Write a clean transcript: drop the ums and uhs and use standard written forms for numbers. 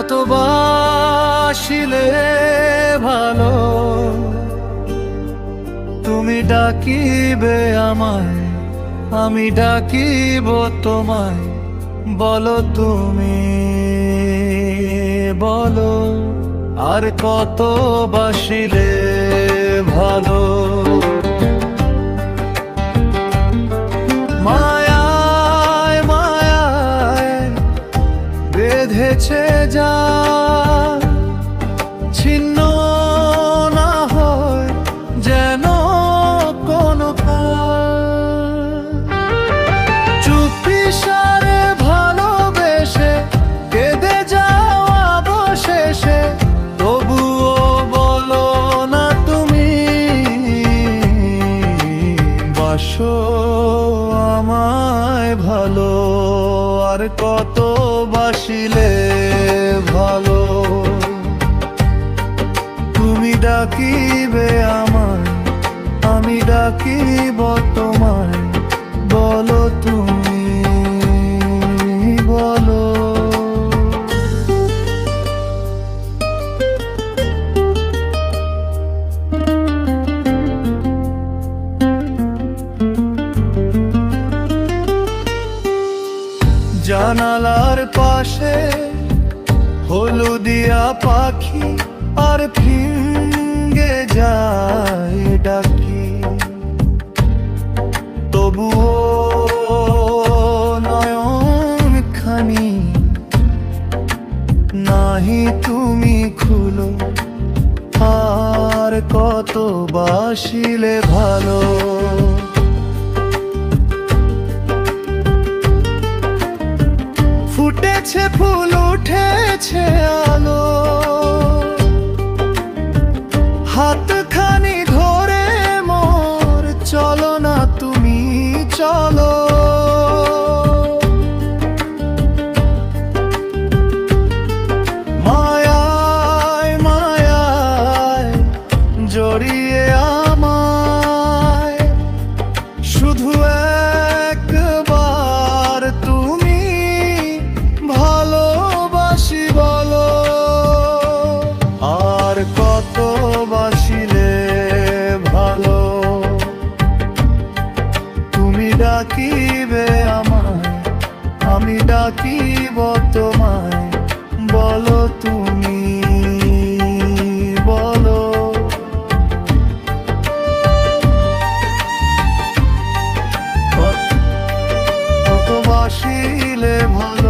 কত বাসিলে ভালো, তুমি ডাকিবে আমায়, আমি ডাকিব তোমায়। বলো তুমি, বলো আর কত বাসিলে ভালো। মায়ায় মায়ায় বেঁধেছে যা, ছিন্ন না হয় যেন কোনো চুপি সারে ভালোবেসে কেঁদে যাও অবশেষে। তবুও বলো না তুমি বাসো আমায় ভালো, আর কত বাসিলে ভালো। তুমি ডাকিবে আমায়, আমি ডাকিব তোমায়। বলো তুমি, বলো। জানালার পাশে হলুদিয়া পাখি আর ফিঙ্গে যায় ডাকি। তবুও নয়ন খানি নাহি তুমি খুলো, আর কত বাসিলে ভালো। ফুটেছে ফুল উঠেছে আলো, হাতখানি ধরে মোর চলো না তুমি চলো। মায়ায় মায়ায় জড়িয়ে আমায়, শুধু একবার তুমি ভালোবাসি বলো। আর কত বাসিলে ভালো, তুমি ডাকিবে আমায়, আমি ডাকিব তোমায়। বলো তুমি, বলো। কত বাসিলে ভালো।